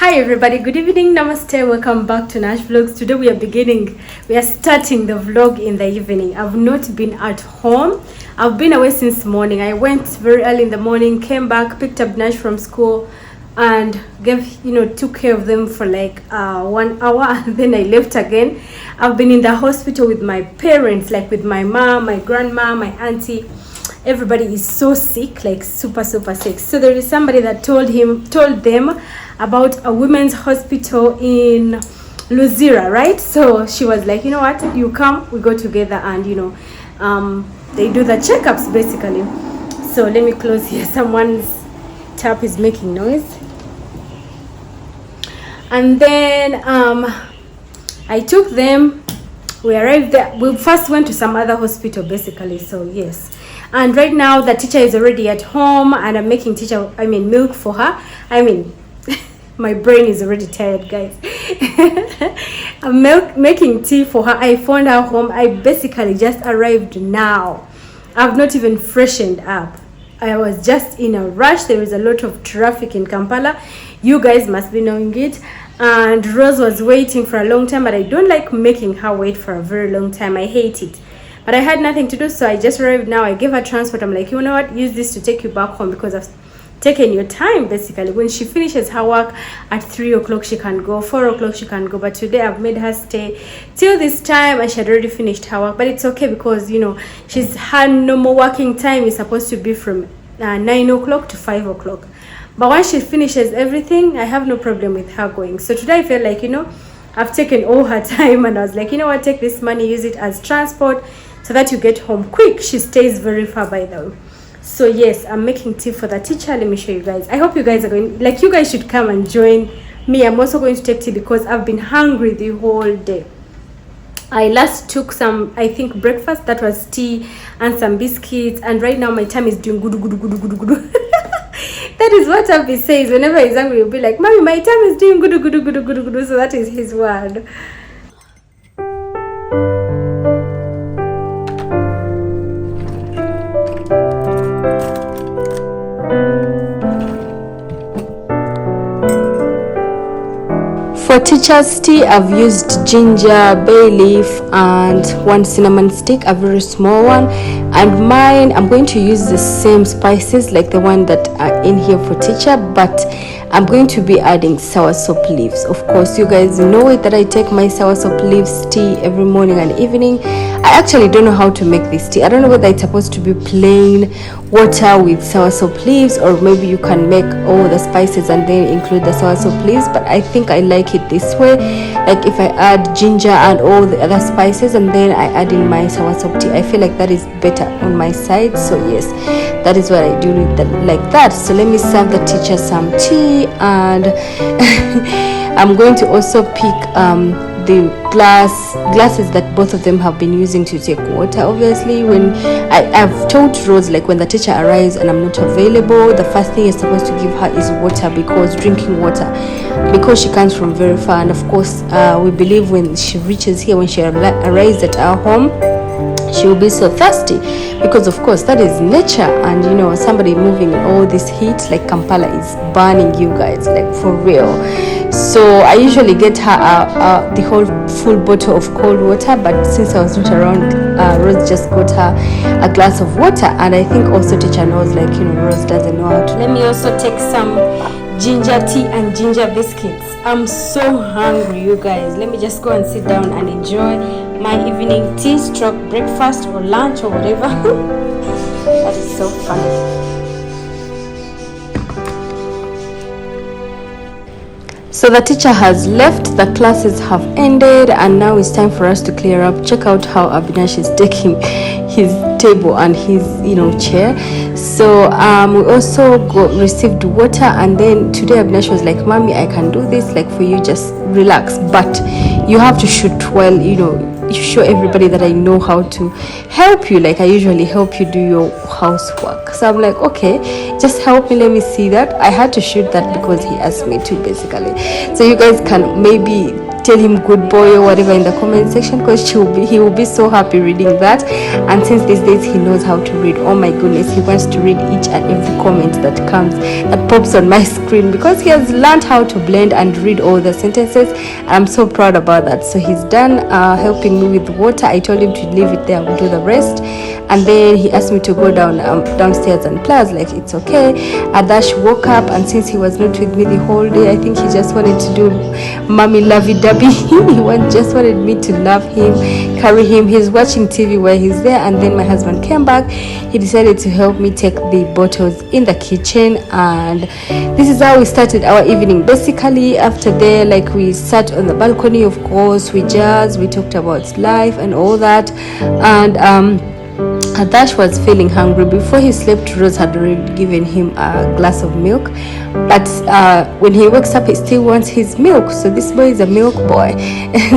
Hi everybody, good evening, namaste, welcome back to Nash Vlogs. Today we are starting the vlog in the evening. I've not been at home. I've been away since morning. I went very early in the morning, came back, picked up Nash from school and took care of them for like 1 hour and then I left again. I've been in the hospital with my parents, like with my mom, my grandma, my auntie. Everybody is so sick, like super sick. So there is somebody that told them about a women's hospital in Luzira, right? So she was like, you know what, you come, we go together, and they do the checkups basically. So let me close here. Someone's tap is making noise. And then I took them. We arrived there. We first went to some other hospital basically. So yes. And right now the teacher is already at home and I'm making milk for her. My brain is already tired, guys. I'm making tea for her. I found her home. I basically just arrived now. I've not even freshened up. I was just in a rush. There is a lot of traffic in Kampala. You guys must be knowing it. And Rose was waiting for a long time, but I don't like making her wait for a very long time. I hate it. But I had nothing to do, so I just arrived now. I gave her transport. I'm like, you know what? Use this to take you back home because I've taken your time, basically. When she finishes her work at 3 o'clock, she can go. 4 o'clock, she can go. But today, I've made her stay till this time, and she had already finished her work. But it's okay because, her normal working time is supposed to be from 9 o'clock to 5 o'clock. But once she finishes everything, I have no problem with her going. So today, I felt like, I've taken all her time, and I was like, you know what? Take this money, use it as transport, so that you get home quick. She stays very far, by the way. So yes, I'm making tea for the teacher. Let me show you guys. I hope you guys are going, like, you guys should come and join me. I'm also going to take tea because I've been hungry the whole day. I last took some, I think, breakfast. That was tea and some biscuits. And right now my tummy is doing gudu. That is what Abby says. Whenever he's hungry, he'll be like, Mommy, my tummy is doing gudu. So that is his word. For teacher's tea, I've used ginger, bay leaf, and 1 cinnamon stick, a very small one. And mine, I'm going to use the same spices like the one that are in here for teacher, but I'm going to be adding soursop leaves. Of course, you guys know it that I take my soursop leaves tea every morning and evening. I actually don't know how to make this tea. I don't know whether it's supposed to be plain water with soursop leaves, or maybe you can make all the spices and then include the soursop leaves, but I think I like it this way. Like if I add ginger and all the other spices and then I add in my soursop tea, I feel like that is better on my side. So yes, that is what I do with that, like that. So let me serve the teacher some tea, and I'm going to also pick the glasses that both of them have been using to take water. Obviously, when I've told Rose, like, when the teacher arrives and I'm not available, the first thing you're supposed to give her is water, because drinking water, because she comes from very far. And of course, we believe when she reaches here, when she arrives at our home, she will be so thirsty, because of course that is nature. And somebody moving in all this heat, like Kampala is burning, you guys, like for real. So I usually get her the whole full bottle of cold water, but since I was not around, Rose just got her a glass of water. And I think also teacher knows, like, Rose doesn't know how to. Let me also take some ginger tea and ginger biscuits. I'm so hungry, you guys. Let me just go and sit down and enjoy my evening tea stroke breakfast or lunch or whatever. That is so funny. So the teacher has left, the classes have ended, and now it's time for us to clear up. Check out how Abinash is taking his table and his chair. So we also received water, and then today Abinash was like, Mommy, I can do this, like, for you, just relax, but you have to shoot while show everybody that I know how to help you, like I usually help you do your housework. So I'm like, okay, just help me, let me see that. I had to shoot that because he asked me to, basically. So you guys can maybe tell him good boy or whatever in the comment section, because he will be so happy reading that. And since these days he knows how to read, oh my goodness, he wants to read each and every comment that pops on my screen, because he has learned how to blend and read all the sentences. I'm so proud about that. So he's done helping me with water. I told him to leave it there, I'll do the rest. And then he asked me to go downstairs and play. I was like, it's okay. Adash woke up, and since he was not with me the whole day, I think he just wanted to do mommy lovey-dovey. He just wanted me to love him, carry him. He's watching TV while he's there. And then my husband came back. He decided to help me take the bottles in the kitchen, and this is how we started our evening. Basically, after there, like, we sat on the balcony, of course, we jazzed, we talked about life and all that. And Adash was feeling hungry. Before he slept, Rose had already given him a glass of milk, but when he wakes up, he still wants his milk. So this boy is a milk boy.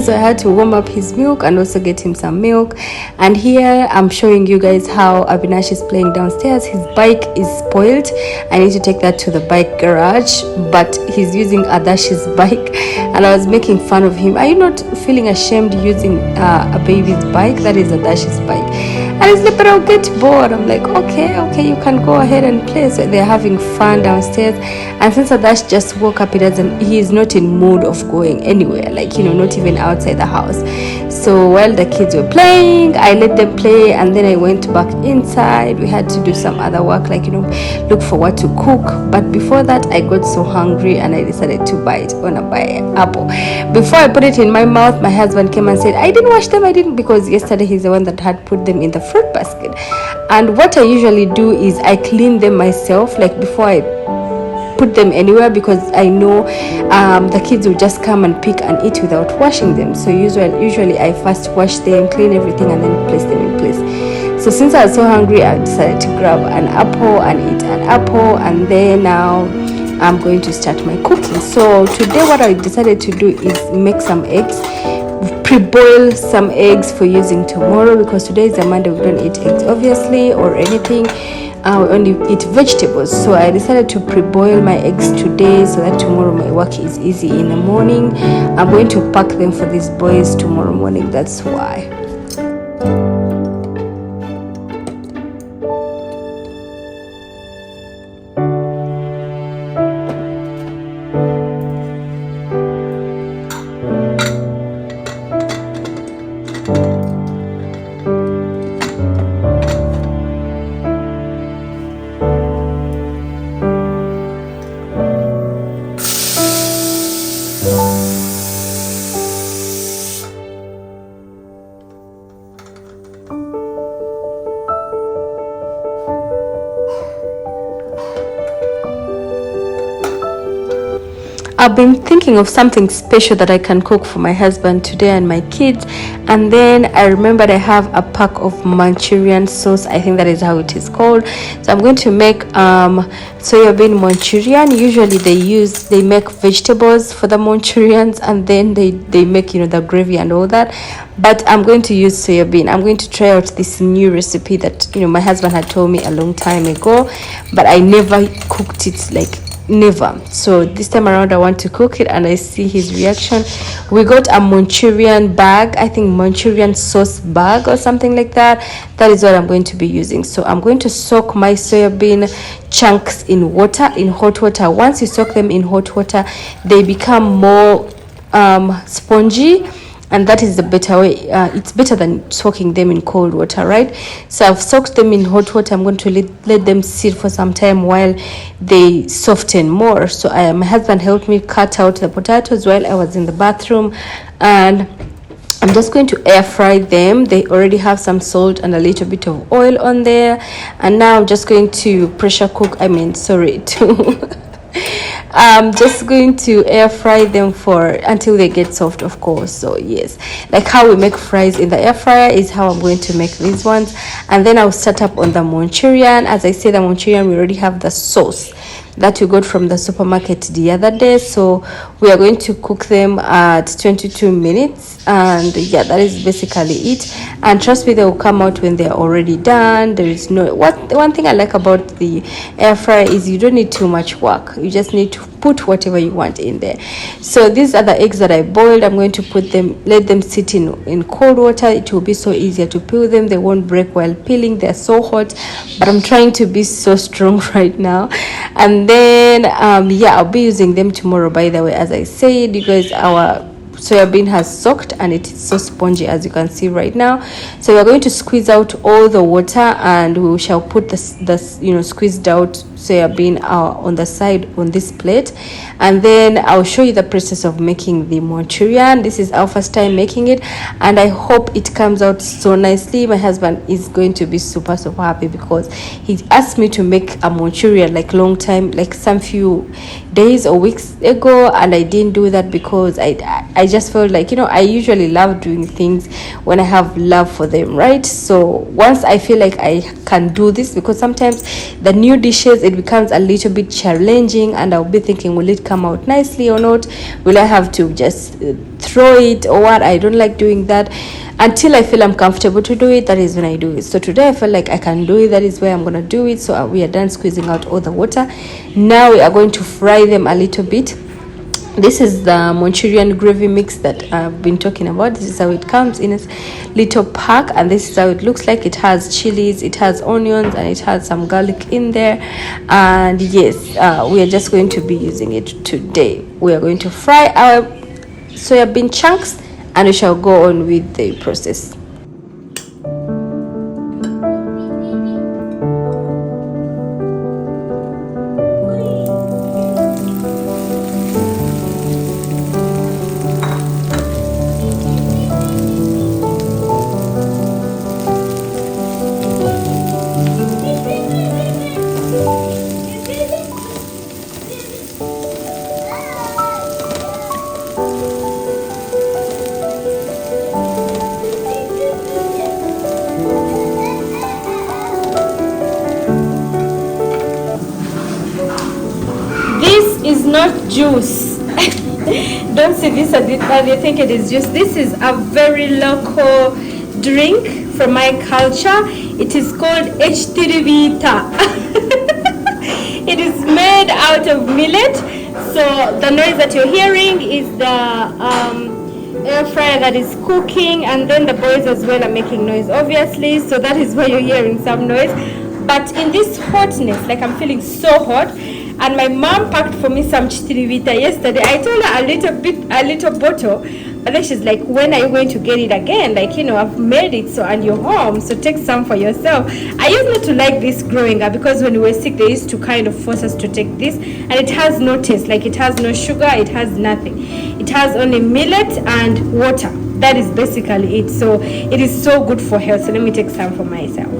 So I had to warm up his milk and also get him some milk. And here I'm showing you guys how Avinash is playing downstairs. His bike is spoiled. I need to take that to the bike garage, but he's using Adash's bike, and I was making fun of him. Are you not feeling ashamed using a baby's bike? That is Adash's bike. And he's like, but I'll get bored. I'm like, okay, you can go ahead and play. So they're having fun downstairs. And since Adash just woke up, he is not in mood of going anywhere, like, not even outside the house. So while the kids were playing, I let them play, and then I went back inside. We had to do some other work, like, look for what to cook. But before that, I got so hungry and I decided to buy an apple. Before I put it in my mouth, my husband came and said, I didn't wash them, because yesterday he's the one that had put them in the fruit basket. And what I usually do is I clean them myself, like, before I put them anywhere, because I know the kids will just come and pick and eat without washing them. So usually I first wash them, clean everything, and then place them in place. So since I was so hungry, I decided to grab an apple and eat an apple, and then now I'm going to start my cooking. So today what I decided to do is make some eggs, pre-boil some eggs for using tomorrow, because today is a Monday. We don't eat eggs obviously or anything. We only eat vegetables. So I decided to pre-boil my eggs today so that tomorrow my work is easy in the morning. I'm going to pack them for these boys tomorrow morning. That's why. I've been thinking of something special that I can cook for my husband today and my kids, and then I remembered I have a pack of Manchurian sauce. I think that is how it is called. So I'm going to make soya bean Manchurian. Usually they make vegetables for the Manchurians, and then they make the gravy and all that, but I'm going to use soya bean. I'm going to try out this new recipe that my husband had told me a long time ago, but I never cooked it, like never. So this time around I want to cook it, and I see his reaction. We got a Manchurian bag, I think Manchurian sauce bag or something like that. That is what I'm going to be using. So I'm going to soak my soya bean chunks in water, in hot water. Once you soak them in hot water, they become more spongy, and that is the better way. It's better than soaking them in cold water, right? So I've soaked them in hot water. I'm going to let them sit for some time while they soften more. So my husband helped me cut out the potatoes while I was in the bathroom, and I'm just going to air fry them. They already have some salt and a little bit of oil on there, and now I'm just going to I'm just going to air fry them until they get soft, of course. So yes, like how we make fries in the air fryer is how I'm going to make these ones. And then I'll start up on the Manchurian. As I said, the Manchurian, we already have the sauce that we got from the supermarket the other day. So we are going to cook them at 22 minutes, and yeah, that is basically it. And trust me, they will come out when they are already done. There is one thing I like about the air fryer is you don't need too much work. You just need to put whatever you want in there. So these are the eggs that I boiled. I'm going to let them sit in cold water. It will be so easier to peel them. They won't break while peeling. They're so hot, but I'm trying to be so strong right now. And then yeah, I'll be using them tomorrow. By the way, as I said, you guys, our soya bean has soaked and it is so spongy, as you can see right now. So we're going to squeeze out all the water, and we shall put the squeezed out soya bean on the side on this plate, and then I'll show you the process of making the Manchurian. This is our first time making it, and I hope it comes out so nicely. My husband is going to be super happy because he asked me to make a Manchurian like long time, like some few days or weeks ago, and I didn't do that because I just felt like, I usually love doing things when I have love for them, right? So once I feel like I can do this, because sometimes the new dishes, it becomes a little bit challenging, and I'll be thinking, will it come out nicely or not? Will I have to just throw it or what? I don't like doing that. Until I feel I'm comfortable to do it, that is when I do it. So today I feel like I can do it. That is where I'm going to do it. So we are done squeezing out all the water. Now we are going to fry them a little bit. This is the Manchurian gravy mix that I've been talking about. This is how it comes in a little pack, and this is how it looks like. It has chilies, it has onions, and it has some garlic in there. And yes, we are just going to be using it today. We are going to fry our soya bean chunks, and we shall go on with the process. Is not juice. Don't see this and you think it is juice. This is a very local drink from my culture. It is called H-tirivita. It is made out of millet. So the noise that you're hearing is the air fryer that is cooking, and then the boys as well are making noise, obviously. So that is why you're hearing some noise. But in this hotness, like I'm feeling so hot, and my mom packed for me some chitirivita yesterday. I told her a little bottle, but then she's like, when are you going to get it again? Like, I've made it, so, and you're home, so take some for yourself. I used not to like this growing up, because when we were sick, they used to kind of force us to take this, and it has no taste. Like, it has no sugar, it has nothing. It has only millet and water. That is basically it. So it is so good for health. So let me take some for myself.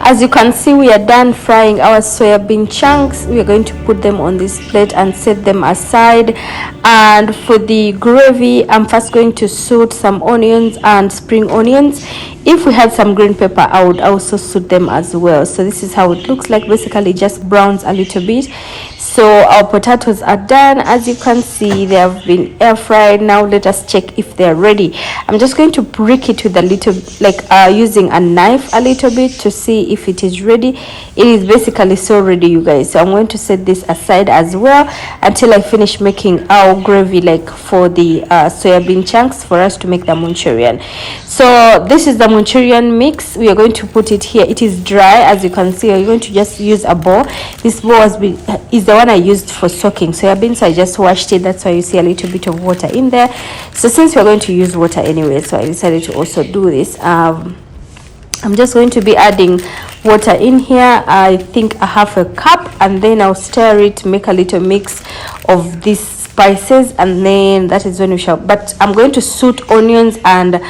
As you can see, we are done frying our soya bean chunks. We are going to put them on this plate and set them aside. And for the gravy, I'm first going to saute some onions and spring onions. If we had some green pepper, I would also saute them as well. So this is how it looks like. Basically just browns a little bit. So our potatoes are done. As you can see, they have been air fried. Now let us check if they're ready. I'm just going to prick it with a little, using a knife a little bit to see if it is ready. It is basically so ready, you guys. So I'm going to set this aside as well until I finish making our gravy, like for the soya bean chunks for us to make the Manchurian. So this is the Manchurian mix. We are going to put it here. It is dry, as you can see. I'm going to just use a bowl. This bowl is the one I used for soaking soya beans, so I just washed it. That's why you see a little bit of water in there. So since we're going to use water anyway, so I decided to also do this. I'm just going to be adding water in here. I think a half a cup, and then I'll stir it, make a little mix of these spices, and then that is when we shall. But I'm going to saute onions and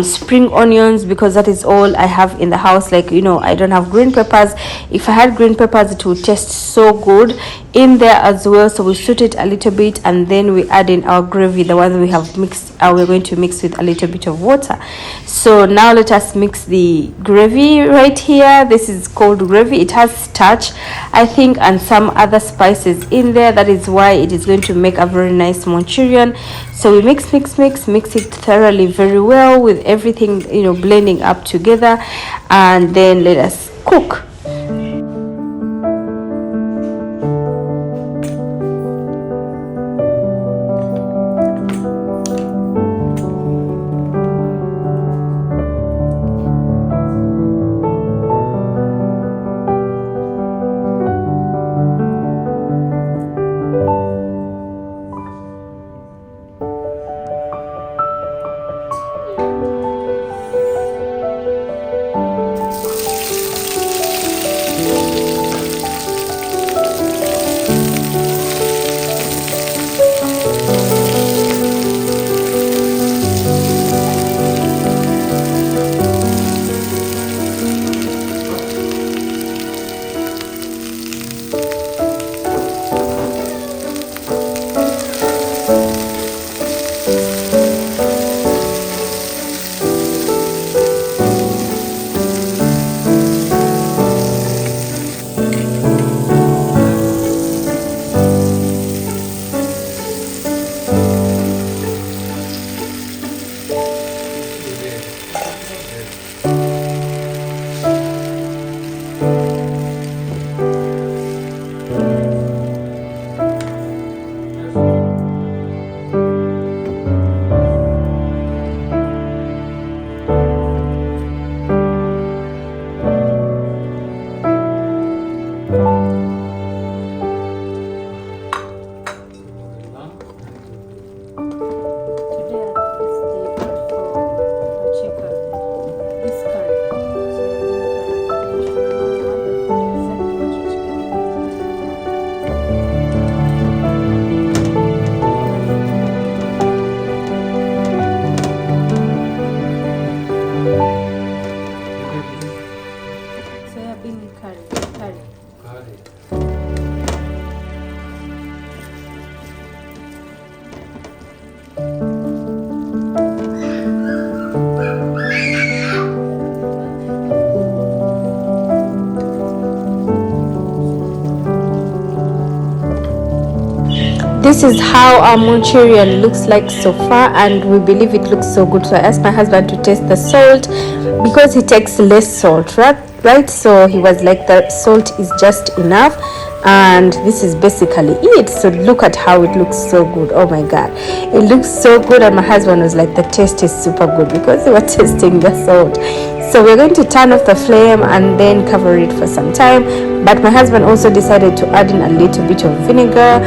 spring onions, because that is all I have in the house. Like, I don't have green peppers. If I had green peppers, it would taste so good in there as well. So we shoot it a little bit, and then we add in our gravy, the one we have mixed. We're going to mix with a little bit of water. So now let us mix the gravy right here. This is called gravy. It has starch, I think, and some other spices in there. That is why it is going to make a very nice Manchurian. So we mix it thoroughly very well with everything, blending up together, and then let us cook. This is how our Manchurian looks like so far, and we believe it looks so good. So I asked my husband to taste the salt, because he takes less salt, right? So he was like, the salt is just enough, and this is basically it. So look at how it looks so good. Oh my god, it looks so good. And my husband was like, the taste is super good, because they were tasting the salt. So we're going to turn off the flame and then cover it for some time. But my husband also decided to add in a little bit of vinegar.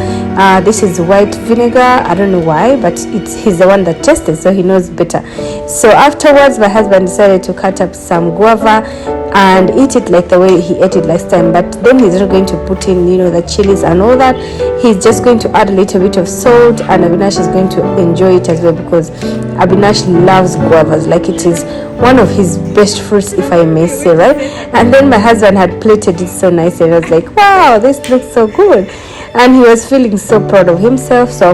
This is white vinegar. I don't know why, but he's the one that tasted, so he knows better. So afterwards, my husband decided to cut up some guava and eat it like the way he ate it last time. But then he's not going to put in, the chilies and all that. He's just going to add a little bit of salt, and Avinash is going to enjoy it as well, because Avinash loves guavas. Like, it is one of his best fruits, if I may say, right? And then my husband had plated it so nice, and I was like, wow, this looks so good. And he was feeling so proud of himself. So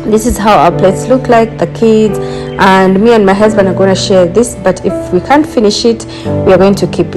this is how our plates look like, the kids, and me and my husband are going to share this. But if we can't finish it, we are going to keep it.